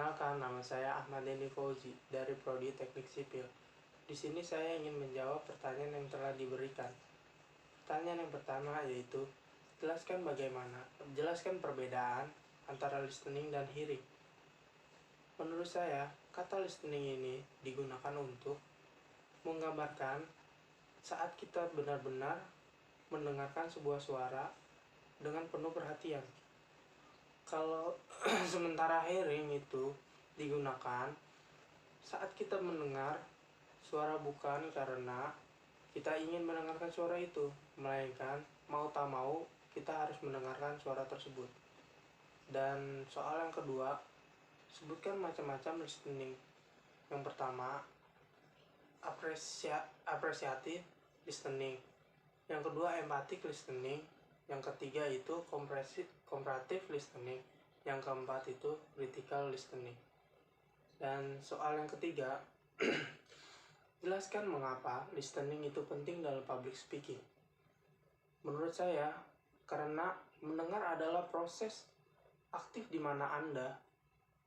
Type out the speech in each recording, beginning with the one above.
Perkenalkan, nama saya Ahmad Dendi Fauzi dari Prodi Teknik Sipil. Di sini saya ingin menjawab pertanyaan yang telah diberikan. Pertanyaan yang pertama yaitu, jelaskan perbedaan antara listening dan hearing. Menurut saya, kata listening ini digunakan untuk menggambarkan saat kita benar-benar mendengarkan sebuah suara dengan penuh perhatian. Kalau sementara hearing itu digunakan saat kita mendengar suara bukan karena kita ingin mendengarkan suara itu, melainkan mau tak mau kita harus mendengarkan suara tersebut. Dan soal yang kedua, sebutkan macam-macam listening. Yang pertama, apresiatif listening. Yang kedua, empathic listening. Yang ketiga itu comparative listening. Yang keempat itu critical listening. Dan soal yang ketiga, jelaskan mengapa listening itu penting dalam public speaking. Menurut saya, karena mendengar adalah proses aktif di mana Anda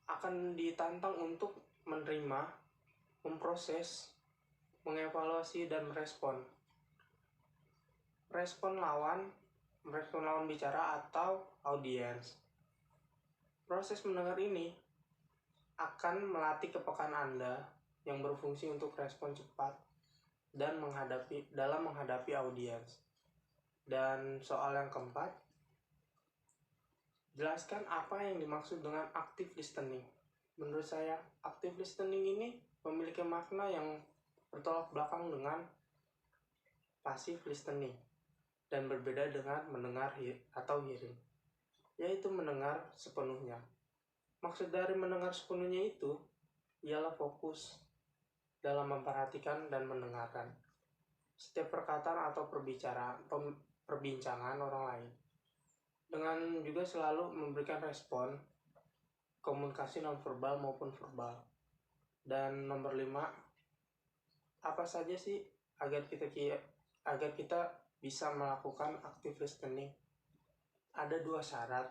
akan ditantang untuk menerima, memproses, mengevaluasi, dan merespon. Merespon lawan bicara atau audiens. Proses mendengar ini akan melatih kepekaan Anda yang berfungsi untuk respon cepat dan menghadapi audiens. Dan soal yang keempat, jelaskan apa yang dimaksud dengan active listening. Menurut saya, active listening ini memiliki makna yang bertolak belakang dengan passive listening dan berbeda dengan mendengar atau hearing, yaitu mendengar sepenuhnya. Maksud dari mendengar sepenuhnya itu ialah fokus dalam memperhatikan dan mendengarkan setiap perkataan atau perbincangan orang lain, dengan juga selalu memberikan respon komunikasi nonverbal maupun verbal. Dan nomor 5, apa saja sih agar kita bisa melakukan active listening? Ada 2 syarat,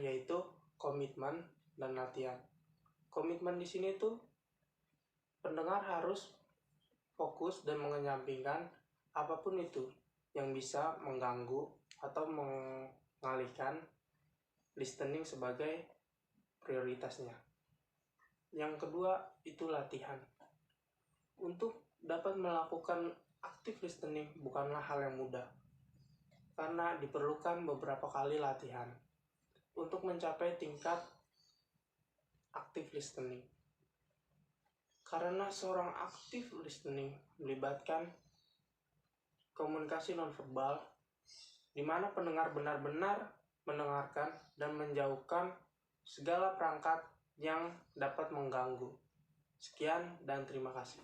yaitu komitmen dan latihan. Komitmen di sini tuh pendengar harus fokus dan mengenyampingkan apapun itu yang bisa mengganggu atau mengalihkan listening sebagai prioritasnya. Yang kedua itu latihan. Untuk dapat melakukan active listening bukanlah hal yang mudah, karena diperlukan beberapa kali latihan untuk mencapai tingkat active listening. Karena seorang active listening melibatkan komunikasi nonverbal, di mana pendengar benar-benar mendengarkan dan menjauhkan segala perangkat yang dapat mengganggu. Sekian dan terima kasih.